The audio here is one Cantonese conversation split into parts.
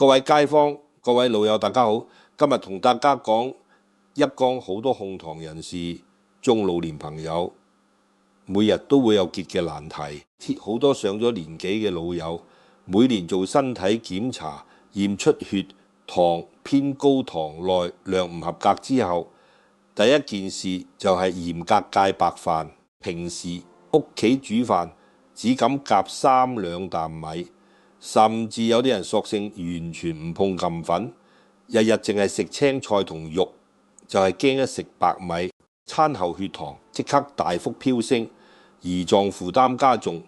各位街坊、各位老友，大家好。今日同大家講一江好多控糖人士、中老年朋友，每日都會有結嘅難題。好多上咗年紀嘅老友，每年做身體檢查，驗出血糖偏高，糖內量唔合格之後，第一件事就係嚴格戒白飯。平時屋企煮飯只敢夾3-2啖米，甚至有啲人索性完全唔碰冚粉，日日淨係食青菜同肉，就係驚一食白米，餐後血糖即刻大幅飆升，胰臟負擔加重，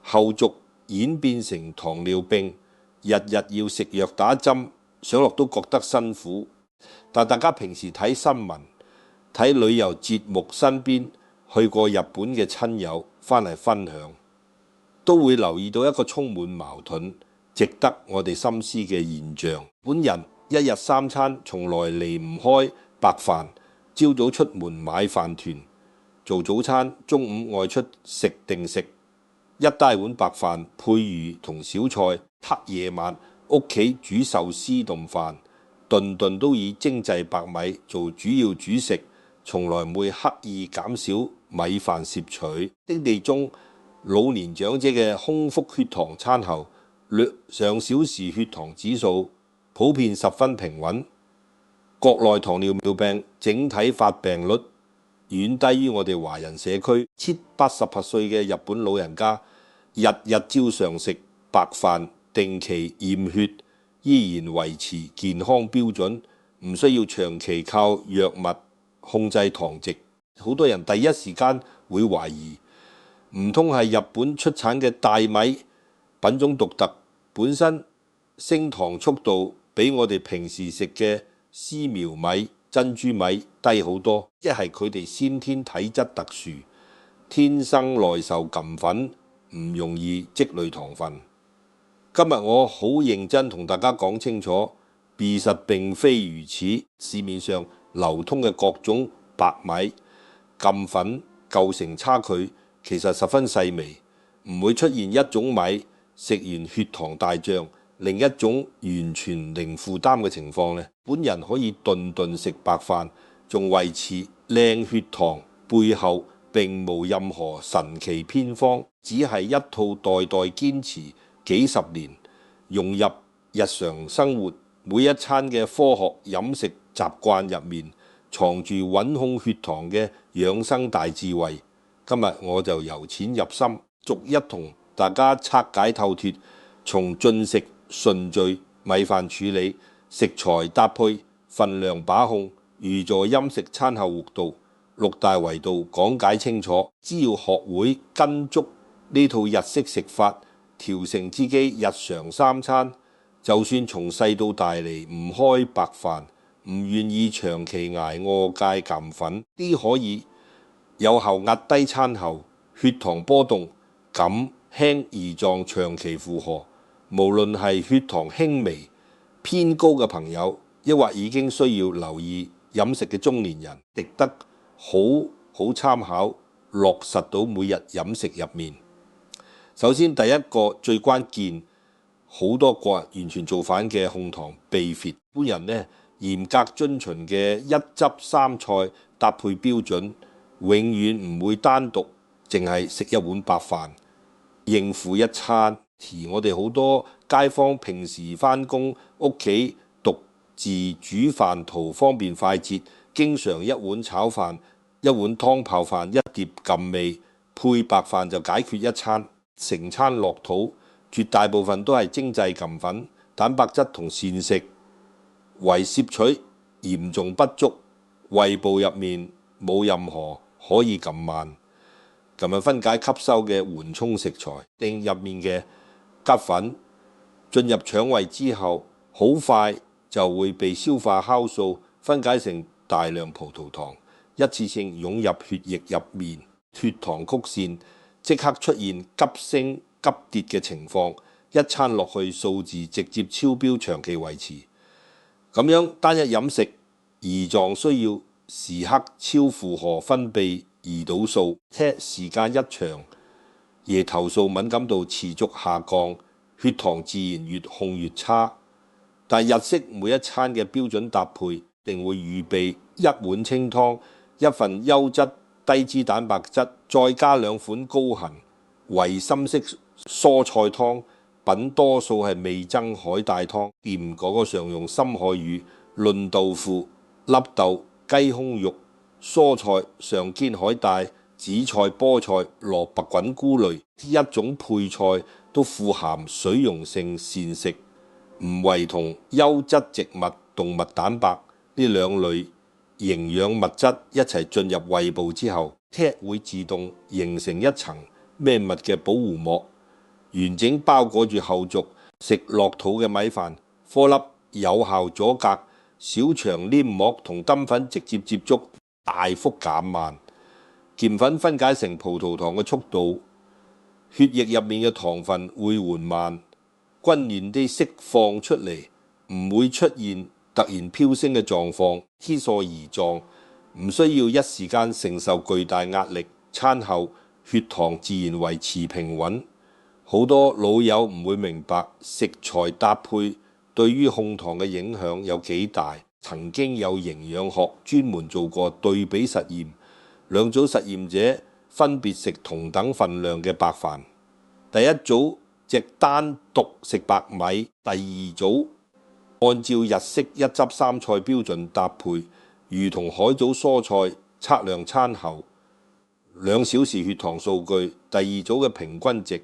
後續演變成糖尿病，日日要食藥打針，想落都覺得辛苦。但大家平時睇新聞、睇旅遊節目，身邊去過日本嘅親友翻嚟分享，都會留意到一個充滿矛盾、值得我哋深思嘅現象。本人一日3餐從來離唔開白飯，朝早出門買飯團做早餐，中午外出食定食，一大碗白飯配魚同小菜。夜晚屋企煮壽司頓飯，頓頓都以精製白米做主要主食，從來唔會刻意減少米飯攝取。丁地中老年長者嘅空腹血糖餐後略上小時血糖指數普遍十分平穩。國內糖尿病整體發病率遠低於我哋華人社區，70-80歲嘅日本老人家日日照常食白飯，定期驗血，依然維持健康標準，唔需要長期靠藥物控制糖值。好多人第一時間會懷疑，唔通係日本出產嘅大米品種獨特，本身升糖速度比我哋平時食嘅絲苗米、珍珠米低好多，一係佢哋先天體質特殊，天生耐受禁粉，唔容易積累糖分。今日我好認真同大家講清楚，事實並非如此。市面上流通嘅各種白米禁粉構成差距其實十分細微，唔會出現一種米食完血糖大漲，另一種完全零負擔嘅情況呢。本人可以頓頓食白飯，仲維持靚血糖，背後並無任何神奇偏方，只係一套代代堅持幾十年，融入日常生活每一餐嘅科學飲食習慣入面，藏住穩控血糖嘅養生大智慧。今日我就由淺入深，逐一同大家拆解透脫，從進食順序、米飯處理、食材搭配、份量把控、預助飲食餐後活動6大維度講解清楚。只要學會跟足呢套日式食法，調成自己日常3餐，就算從細到大離唔開白飯，唔願意長期捱餓戒禁粉，啲可以有效壓低餐後血糖波動，減輕胰臟長期負荷。無論係血糖輕微偏高嘅朋友，抑或已經需要留意飲食嘅中年人，值得好好參考，落實到每日飲食入面。首先第一個最關鍵，好多個人完全造反嘅控糖秘訣，本人呢嚴格遵循嘅1汁3菜搭配標準，永遠唔會單獨淨係食一碗白飯應付一餐。而我哋好多街坊平時返工屋企獨自煮飯圖方便快捷，經常一碗炒飯、一碗湯泡飯、一碟禁味配白飯就解決一餐。成餐落肚，絕大部分都係精製禁粉，蛋白質同膳食為攝取嚴重不足，胃部入面冇任何可以撳慢、咁樣分解吸收嘅緩衝食材，令入面嘅鈉粉進入腸胃之後，好快就會被消化酵素分解成大量葡萄糖，一次性湧入血液入面，血糖曲線即刻出現急升急跌嘅情況，一餐落去數字直接超標，長期維持。咁樣單一飲食，胰臟需要時刻超負荷分泌胰島素，時間一長，夜頭素敏感度持續下降，血糖自然越控越差。但日式每一餐嘅標準搭配，一定會預備一碗清湯、一份優質低脂蛋白質，再加2款高纖維心式蔬菜湯，品多數係味噌海帶湯，店嗰個常用深海魚、嫩豆腐、粒豆、雞胸肉、蔬菜常見海帶、紫菜、菠菜、蘿蔔滾菇類，呢一種配菜都富含水溶性膳食，唔為同優質植物、動物蛋白呢兩類營養物質一齊進入胃部之後，會自動形成一層咩物嘅保護膜，完整包裹住後續食落肚嘅米飯。顆粒有效阻隔小腸黏膜同澱粉直接接觸，大幅減慢澱粉分解成葡萄糖嘅速度，血液入面嘅糖分會緩慢均勻地釋放出嚟，唔會出現突然飆升嘅狀況，天數而壯，唔需要一時間承受巨大壓力。餐後血糖自然維持平穩。好多老友唔會明白食材搭配對於控糖嘅影響有幾大。曾經有營養學專門做過對比實驗，兩組實驗者分別食同等份量嘅白飯，第一組只單獨食白米，第二組按照日式一汁三菜標準搭配，如同海藻蔬菜。測量餐後2小時血糖數據，第二組嘅平均值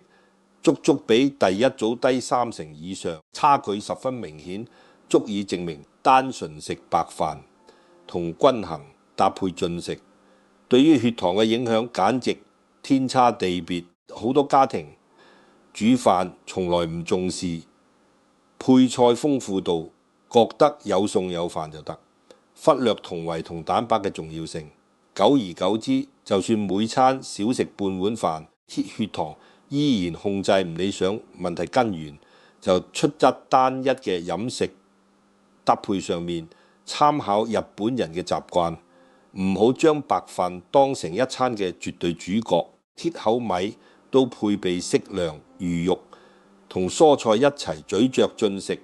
足足比第一組低3成以上，差距十分明顯，足以證明單純食白飯同均衡搭配進食對於血糖嘅影響簡直天差地別。好多家庭煮飯從來唔重視配菜豐富度，覺得有餸有飯就得，忽略同維同蛋白嘅重要性。久而久之，就算每餐少食半碗飯，血糖依然控制唔理想。問題根源就出質單一嘅飲食搭配上面，參考日本人嘅習慣，唔好將白飯當成一餐嘅絕對主角。鐵口米都配備適量魚肉同蔬菜一齊咀嚼進食，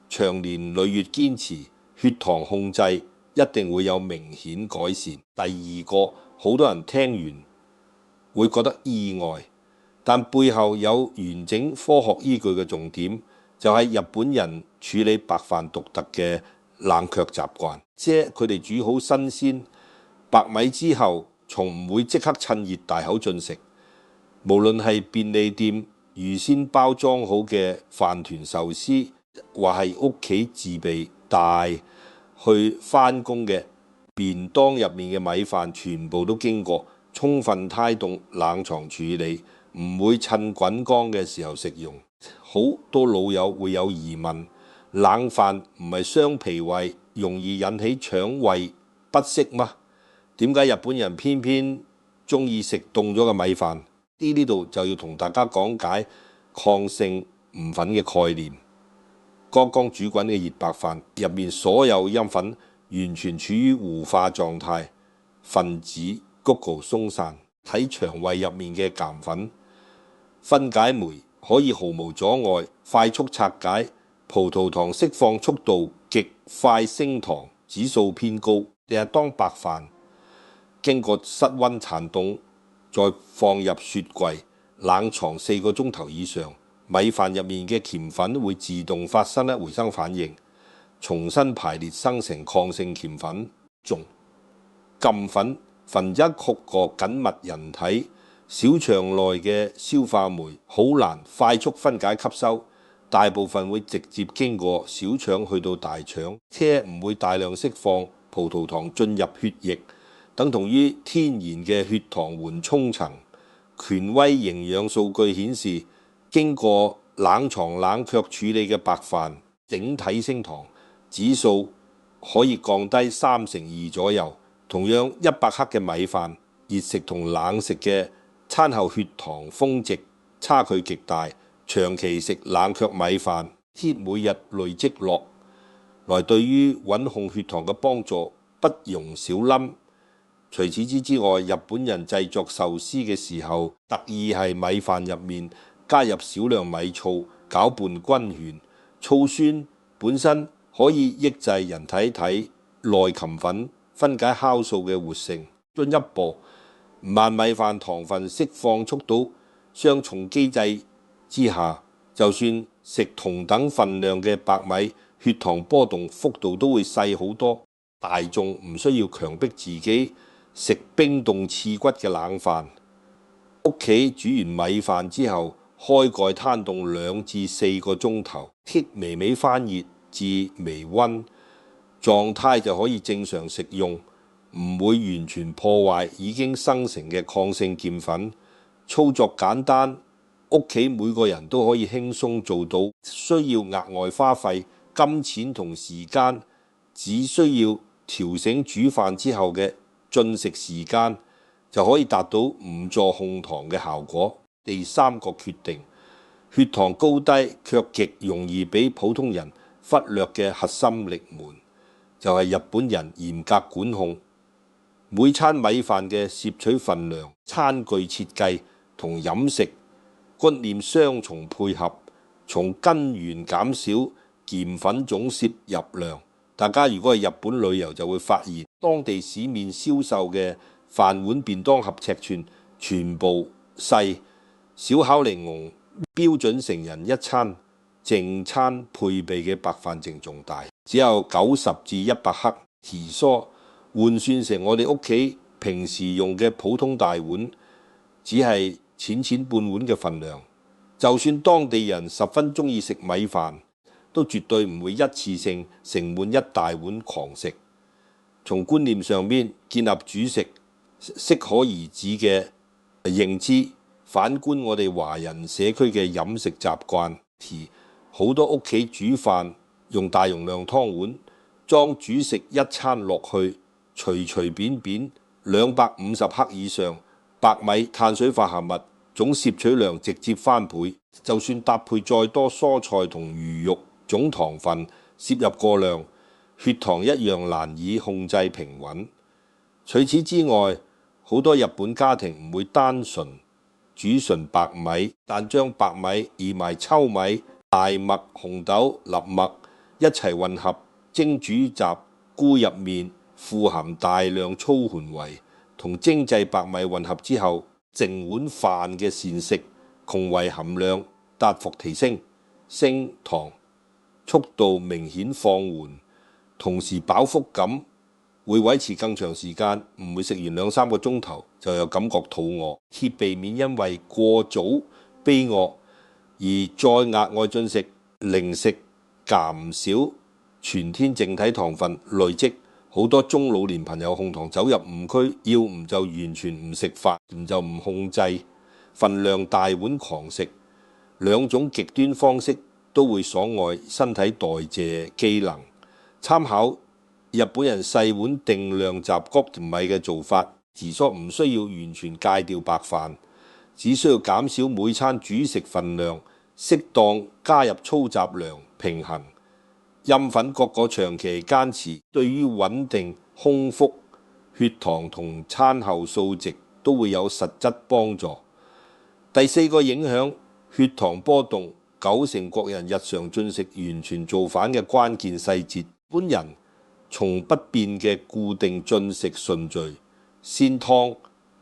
長年累月堅持，血糖控制一定會有明顯改善。第二個，好多人聽完會覺得意外，但背後有完整科學依據嘅重點，就係日本人處理白飯獨特嘅冷卻習慣，即係佢哋煮好新鮮白米之後，從唔會即刻趁熱大口進食。無論係便利店預先包裝好嘅飯團壽司，或係屋企自備帶去返工嘅便當入面嘅米飯，全部都經過充分胎凍冷藏處理，唔會趁滾乾嘅時候食用。好多老友會有疑問，冷飯唔係傷脾胃，容易引起腸胃不適嗎？點解日本人偏偏中意食凍咗嘅米飯？呢度就要同大家講解抗性唔粉嘅概念。剛剛煮滾嘅熱白飯入面所有澱粉完全處於糊化狀態，分子谷高鬆散，喺腸胃入面嘅鹼粉分解酶可以毫無阻礙快速拆解，葡萄糖釋放速度極快，升糖指數偏高。定係當白飯經過室溫殘凍，再放入雪櫃冷藏4個鐘頭以上，米飯入面嘅澱粉會自動發生回生反應，重新排列生成抗性澱粉。澱粉分子曲過緊密人體小腸內嘅消化酶，好難快速分解吸收，大部分會直接經過小腸去到大腸，唔會大量釋放葡萄糖進入血液，等同於天然嘅血糖緩衝層。權威營養數據顯示，經過冷藏冷卻處理嘅白飯，整體升糖指數可以降低2%左右。同樣100克嘅米飯，熱食同冷食嘅餐後血糖峰值差距極大。長期食冷卻米飯，每日累積落來，對於穩控血糖嘅幫助不容小覬。除此之外，日本人製作壽司嘅時候，特意係米飯入面加入少量米醋，攪拌均勻。醋酸本身可以抑制人體內琴粉分解酵素嘅活性。進一步，慢米飯糖分釋放速度雙重機制之下，就算食同等份量嘅白米，血糖波動幅度都會細好多。大眾唔需要強迫自己食冰凍刺骨嘅冷飯。屋企煮完米飯之後，開蓋攤凍2至4個鐘頭，剔微微翻熱至微溫狀態就可以正常食用，唔會完全破壞已經生成嘅抗性澱粉。操作簡單，屋企每個人都可以輕鬆做到，需要額外花費金錢同時間，只需要調整煮飯之後嘅進食時間，就可以達到唔助控糖嘅效果。第3個決定，血糖高低卻極容易俾普通人忽略嘅核心力門，就係日本人嚴格管控每餐米飯嘅攝取份量、餐具設計同飲食觀念雙重配合，從根源減少澱粉總攝入量。大家如果係日本旅遊就會發現，當地市面銷售嘅飯碗便當盒尺寸全部細，小巧玲瓏，標準成人一餐。正餐配備嘅白飯淨仲大，只有90至100克時蔬，換算成我哋屋企平時用嘅普通大碗，只係淺半碗嘅份量。就算當地人十分鍾意食米飯，都絕對唔會一次性盛滿一大碗狂食。從觀念上邊建立煮食適可而止嘅認知，反觀我哋華人社區嘅飲食習慣，好多屋企煮飯用大容量湯碗裝煮食一餐落去，隨便250克以上白米碳水化合物總攝取量直接翻倍。就算搭配再多蔬菜同魚肉，總糖分攝入過量，血糖一樣難以控制平穩。除此之外，好多日本家庭唔會單純煮純白米，但將白米以埋糙米、大麥、紅豆、粒麥一齊混合蒸煮雜菇入面，富含大量粗纖維，同精製白米混合之後，整碗飯嘅膳食纖維含量大幅提升，升糖速度明顯放緩，同時飽腹感會維持更長時間，唔會食完2、3個鐘頭就有感覺肚餓，切避免因為過早飢餓而再額外進食零食，減少全天淨體糖分累積。好多中老年朋友控糖走入誤區，要唔就完全唔食飯，唔就唔控制份量大碗狂食，兩種極端方式都會阻礙身體代謝機能。參考日本人細碗定量雜穀米嘅做法，時蔬唔需要完全戒掉白飯，只需要減少每餐煮食份量，適當加入粗雜糧平衡。陰粉各個長期堅持，對於穩定空腹、血糖同餐後數值都會有實質幫助。第4個影響血糖波動，90%國人日常進食完全造反嘅關鍵細節。本人從不變嘅固定進食順序，先湯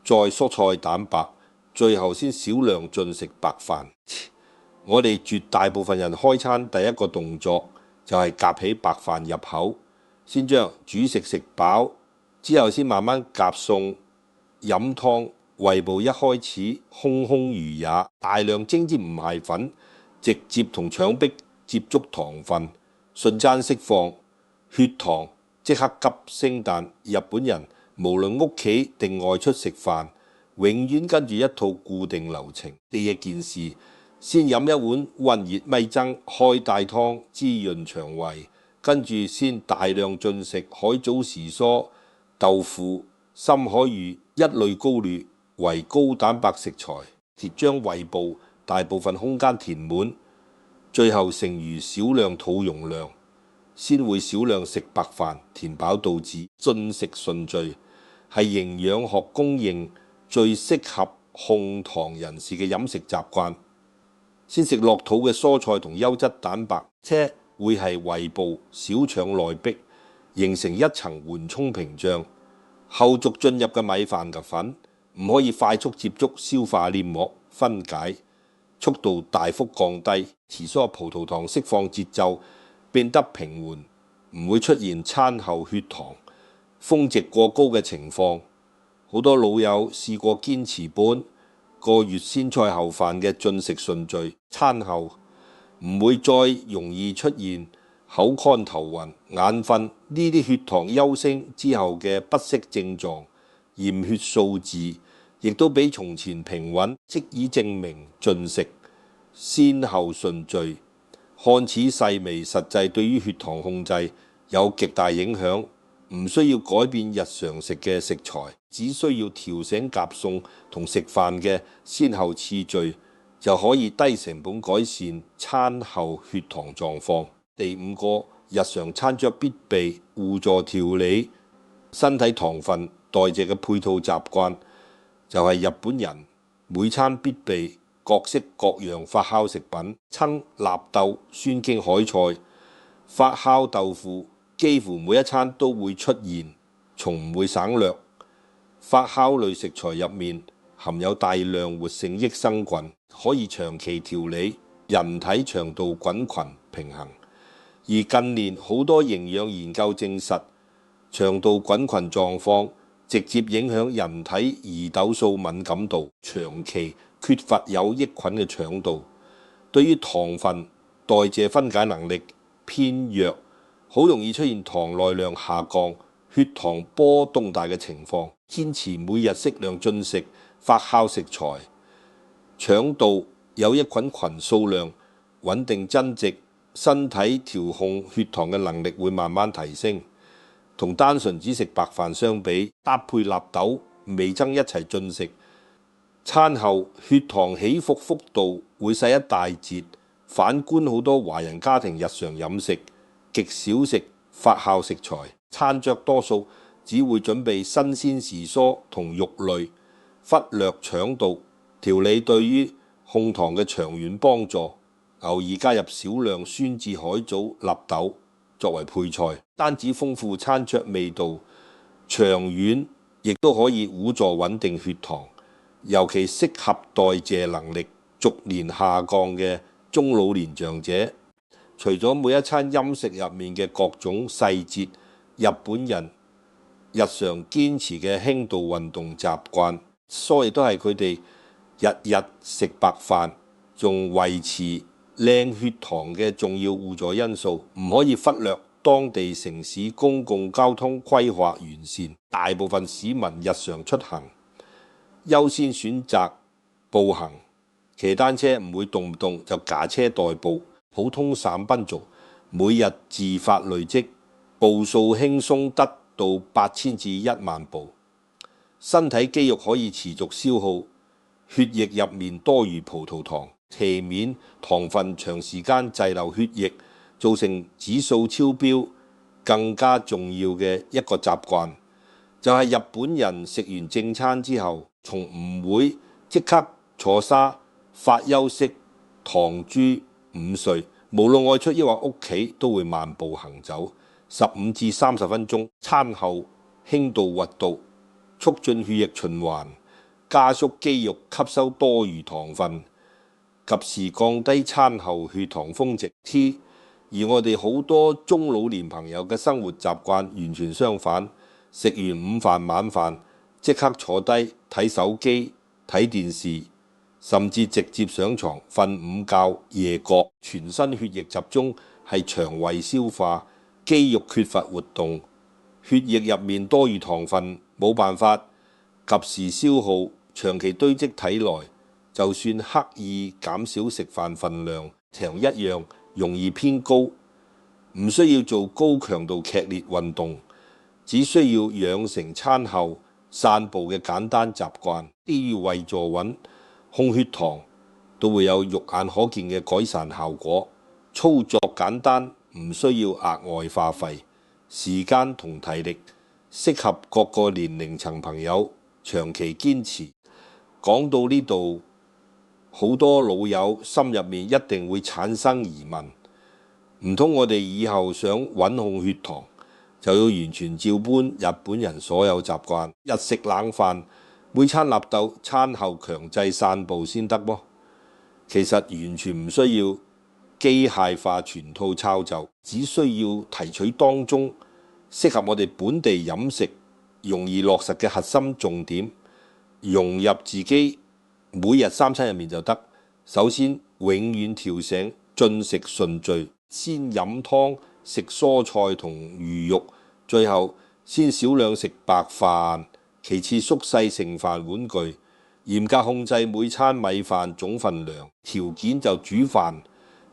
再蔬菜蛋白，最後先少量進食白飯。我哋絕大部分人開餐第一個動作就係夾起白飯入口，先將主食食飽，之後先慢慢夾餸飲湯。胃部一開始空空如也，大量精製唔係粉直接同腸壁接觸糖分，瞬間釋放血糖，即刻急升。但日本人無論屋企定外出食飯，永遠跟住一套固定流程。第一件事，先飲一碗溫熱米噌開大湯滋潤腸胃，跟住先大量進食海藻時蔬、豆腐、深海魚一類高劣為高蛋白食材，將胃部大部分空間填滿，最後剩餘少量肚容量，先會少量食白飯填飽肚子。進食順序係營養學公認最適合控糖人士嘅飲食習慣。先食落肚嘅蔬菜同優質蛋白，車會係胃部、小腸內壁形成一層緩衝屏障，後續進入嘅米飯及粉唔可以快速接觸消化黏膜分解，速度大幅降低，持續葡萄糖釋放節奏變得平緩，唔會出現餐後血糖峰值過高嘅情況。好多老友試過堅持半個月先菜後飯嘅進食順序，餐後唔會再容易出現口乾頭暈、眼瞓呢啲血糖優升之後嘅不適症狀。驗血數字亦都比從前平穩，即已證明進食先後順序看似細微，實際對於血糖控制有極大影響。唔需要改變日常食嘅食材，只需要調整夾餸同食飯嘅先後次序，就可以低成本改善餐後血糖狀況。第五個日常餐桌必備輔助調理身體糖分代謝嘅配套習慣，就係日本人每餐必備各式各樣發酵食品，稱納豆、酸經海菜、發酵豆腐。幾乎每一餐都會出現，從唔會省略。發酵類食材入面含有大量活性益生菌，可以長期調理人體腸道菌群平衡。而近年好多營養研究證實，腸道菌群狀況直接影響人體胰島素敏感度。長期缺乏有益菌嘅腸道，對於糖分代謝分解能力偏弱，好容易出現糖內量下降、血糖波動大嘅情況。堅持每日適量進食發酵食材，腸道有益菌群數量穩定增值，身體調控血糖嘅能力會慢慢提升。同單純只食白飯相比，搭配納豆、味噌一齊進食，餐後血糖起伏幅度會細一大截。反觀好多華人家庭日常飲食，極少食發酵食材，餐桌多數只會準備新鮮時蔬同肉類，忽略腸道調理對於控糖嘅長遠幫助。偶爾加入少量酸質海藻、納豆作為配菜，單止豐富餐桌味道，長遠亦都可以輔助穩定血糖，尤其適合代謝能力逐年下降嘅中老年長者。除咗每一餐飲食入面嘅各種細節，日本人日常堅持嘅輕度運動習慣，所以都係佢哋日日食白飯仲維持靚血糖嘅重要輔助因素。唔可以忽略當地城市公共交通規劃完善，大部分市民日常出行優先選擇步行，騎單車唔會動不動就駕車代步。普通上班族每日自發累積步數輕鬆得到8000至10000步，身體肌肉可以持續消耗，血液入面多餘葡萄糖，避免糖分長時間滯留血液，造成指數超標。更加重要嘅一個習慣，就係日本人食完正餐之後，從唔會即刻坐沙發休息、唐珠午睡，無論外出抑或屋企，都會慢步行走15至30分鐘。餐後輕度活動，促進血液循環，加速肌肉吸收多餘糖分，及時降低餐後血糖峰值。而我哋好多中老年朋友嘅生活習慣完全相反，食完午飯晚飯即刻坐低睇手機睇電視，甚至直接上床瞓午覺夜覺。全身血液集中係腸胃消化，肌肉缺乏活動，血液入面多餘糖分冇辦法及時消耗，長期堆積體內，就算刻意減少食飯份量，糖一樣容易偏高。唔需要做高強度劇烈運動，只需要養成餐後散步嘅簡單習慣，啲為助穩控血糖，都會有肉眼可見嘅改善效果。操作簡單，唔需要額外花費時間同體力，適合各個年齡層朋友長期堅持。講到呢度，好多老友心入面一定會產生疑問：唔通我哋以後想穩控血糖，就要完全照搬日本人所有習慣，日食冷飯，每餐納豆，餐後強制散步先得噃？其實完全唔需要機械化全套抄就，只需要提取當中適合我哋本地飲食容易落實嘅核心重點，融入自己每日三餐入面就得。首先，永遠調醒進食順序，先飲湯食蔬菜同魚肉，最後先少量食白飯，其次縮細剩飯碗具，嚴格控制每餐米飯總份量。條件就煮飯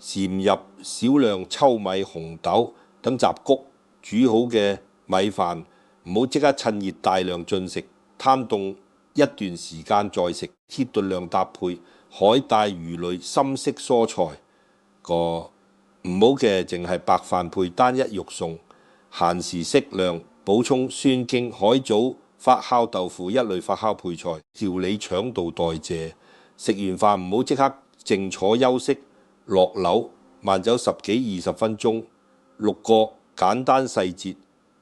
禪入少量糙米、紅豆等雜穀，煮好嘅米飯唔好即刻趁熱大量進食，攤凍一段時間再食。鐵頓量搭配海帶、魚類、深色蔬菜。個唔好嘅淨係白飯配單一肉餸，閒時適量補充酸經、海藻、發酵豆腐一類發酵配菜，調理腸道代謝。食完飯唔好即刻靜坐休息，落樓慢走10幾20分鐘。6個簡單細節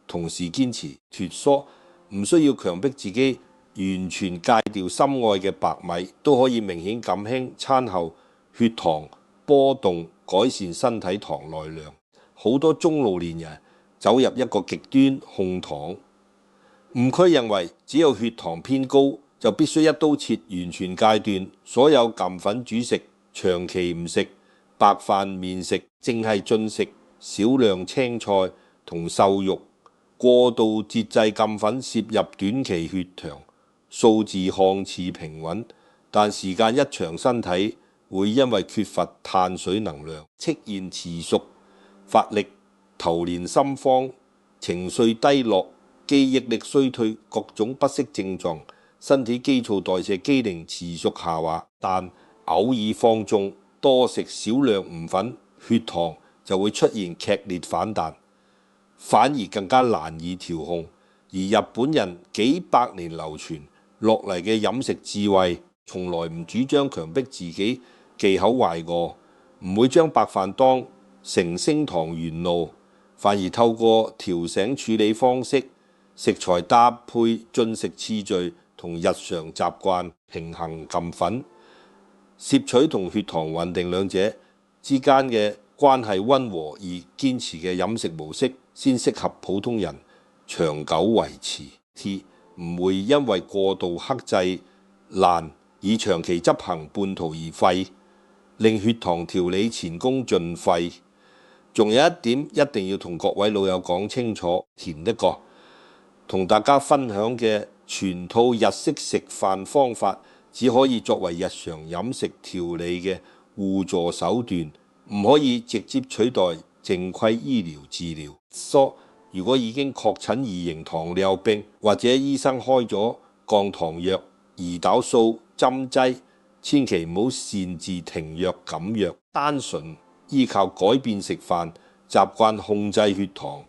同時堅持，脫疏，唔需要強迫自己完全戒掉心愛嘅白米，都可以明顯減輕餐後血糖波動，改善身體糖耐量。好多中老年人走入一個極端控糖誤區，認為只有血糖偏高就必須一刀切完全戒斷所有澱粉主食，長期唔食白飯麵食，淨係進食少量青菜同瘦肉。過度節制澱粉攝入短期血糖數字看似平穩，但時間一長，身體會因為缺乏碳水能量，出現持續乏力、頭連心慌、情緒低落、記憶力衰退各種不適症狀，身體基礎代謝機能持續下滑。但偶爾放縱多食少量唔粉，血糖就會出現劇烈反彈，反而更加難以調控。而日本人幾百年流傳落嚟嘅飲食智慧，從來唔主張強迫自己忌口壞餓，唔會將白飯當成升糖原路，反而透過調醒處理方式、食材搭配、進食次序同日常習慣平衡澱粉攝取同血糖穩定兩者之間嘅關係溫和而堅持嘅飲食模式，先適合普通人長久維持。唔會因為過度克制難以長期執行半途而廢，令血糖調理前功盡廢。仲有一點一定要同各位老友講清楚，填一個同大家分享嘅全套日式食飯方法，只可以作為日常飲食調理嘅互助手段，唔可以直接取代正規醫療治療。如果已經確診二型糖尿病，或者醫生開咗降糖藥、胰島素針劑，千祈唔好擅自停藥減藥，單純依靠改變食飯習慣控制血糖，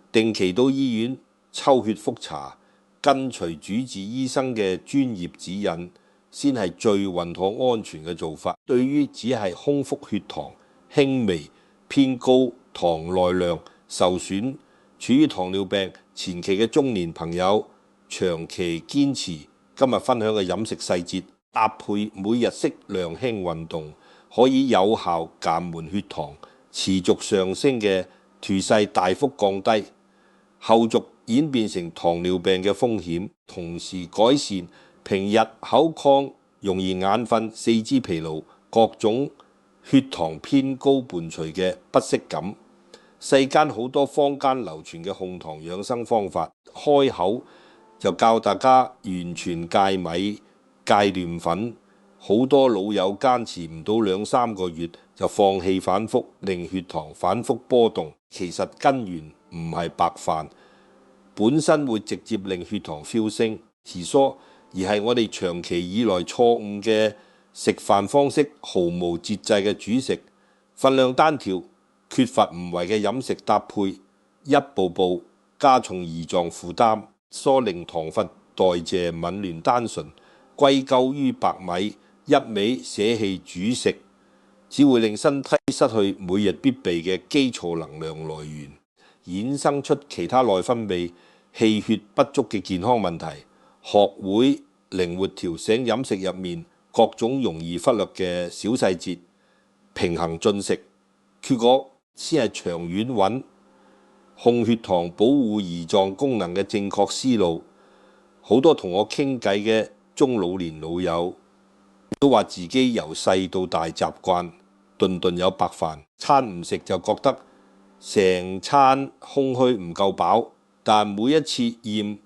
定期到醫院抽血覆查，跟隨主治醫生嘅專業指引，先係最穩妥安全嘅做法。對於只係空腹血糖輕微偏高、糖耐量受損、處於糖尿病前期嘅中年朋友，長期堅持今日分享嘅飲食細節，搭配每日適量輕運動，可以有效減緩血糖持續上升嘅頹勢，大幅降低後續演變成糖尿病嘅風險，同時改善平日口乾、容易眼瞓、四肢疲勞、各種血糖偏高伴隨嘅不適感。世間好多坊間流傳嘅控糖養生方法，開口就教大家完全戒米戒澱粉，好多老友堅持唔到2-3個月就放棄反覆，令血糖反覆波動。其實根源唔係白飯本身會直接令血糖飆升持疏，而係我哋長期以來錯誤嘅食飯方式，毫無節制嘅主食，份量單調，缺乏唔為嘅飲食搭配，一步步加重胰臟負擔，疏令糖分代謝紊亂單純，歸咎於白米一味捨棄主食，只會令身體失去每日必備嘅基礎能量來源，衍生出其他內分泌氣血不足嘅健康問題。學會靈活調整飲食入面各種容易忽略嘅小細節，平衡進食，結果先係長遠穩控血糖、保護胰臟功能嘅正確思路。好多同我傾偈嘅中老年老友都話自己由細到大習慣頓頓有白飯，餐唔食就覺得成餐空虛唔夠飽，但每一次驗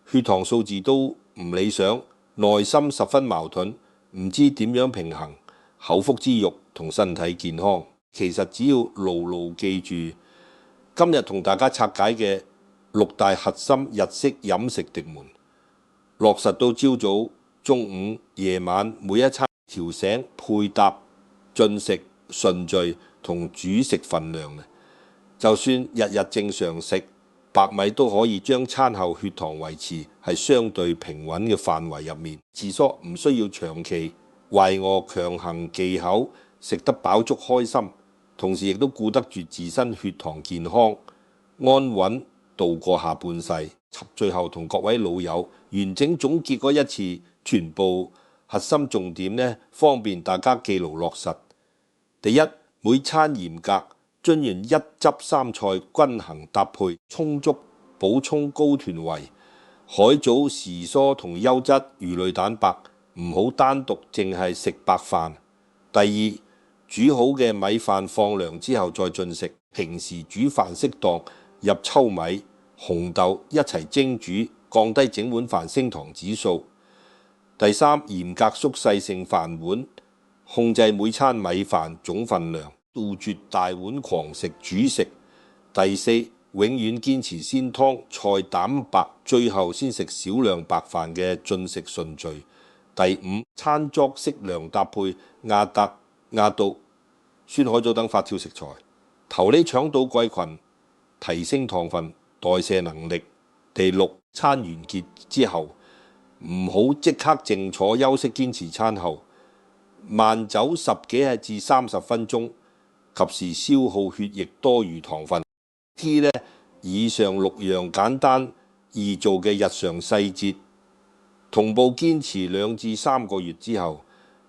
血糖數字都唔理想，內心十分矛盾，唔知點樣平衡口腹之欲同身體健康。其實只要牢牢記住今日同大家拆解嘅6大核心日式飲食敵門，落實到朝早、中午、夜晚每一餐調醒配搭、進食順序同主食份量，就算日日正常食白米都可以將餐後血糖維持係相對平穩嘅範圍入面。自梳唔需要長期為我強行忌口，食得飽足開心，同時亦都顧得住自身血糖健康，安穩度過下半世。最後同各位老友完整總結過一次全部核心重點呢，方便大家記牢落實。第一，每餐嚴格遵循1汁3菜均衡搭配，充足補充高團維、海藻、時蔬同優質魚類蛋白，唔好單獨淨係食白飯。第二，煮好嘅米飯放涼之後再進食，平時煮飯適當入糙米、紅豆一齊蒸煮，降低整碗飯升糖指數。第三，嚴格縮細成飯碗，控制每餐米飯總份量，杜絕大碗狂食主食。第四，永遠堅持先湯菜蛋白，最後先食少量白飯嘅進食順序。第五，餐桌適量搭配亞特、亞杜、酸海藻等發酵食材，頭呢腸道桿菌，提升糖分代謝能力。第六，餐完結之後唔好即刻靜坐休息，堅持餐後慢走10幾至30分鐘，及時消耗血液多餘糖分。T 呢，以上6樣簡單易做嘅日常細節，同步堅持2至3個月之後，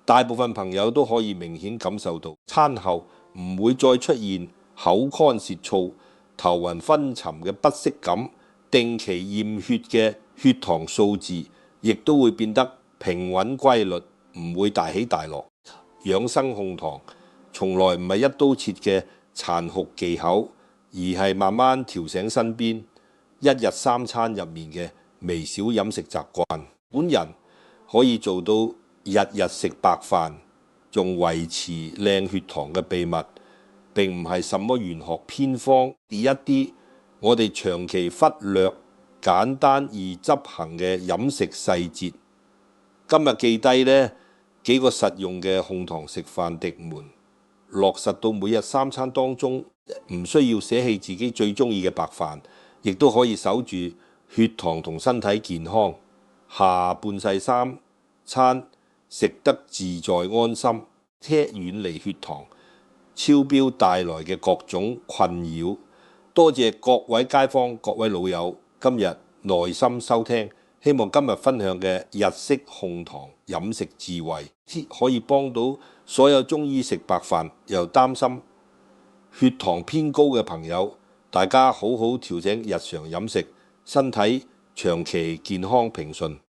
大部分朋友都可以明顯感受到餐後唔會再出現口乾舌燥、頭暈昏沉嘅不適感，定期驗血嘅血糖數字亦都會變得平穩規律，唔會大起大落。養生控糖從來唔係一刀切嘅殘酷忌口，而係慢慢調醒身邊1日3餐入面嘅微小飲食習慣。本人可以做到日日食白飯，仲維持靚血糖嘅秘密，並唔係什麼玄學偏方，而一啲我哋長期忽略、簡單易執行嘅飲食細節。今日記低呢幾個實用嘅控糖食飯敵門，落實到每日3餐當中，唔需要捨棄自己最中意嘅白飯，亦都可以守住血糖同身體健康。下半世3餐食得自在安心，遠離血糖超標帶來嘅各種困擾。多謝各位街坊、各位老友今日耐心收聽，希望今日分享嘅日式控糖飲食智慧可以幫到所有中意食白飯又擔心血糖偏高嘅朋友，大家好好調整日常飲食，身體長期健康平順。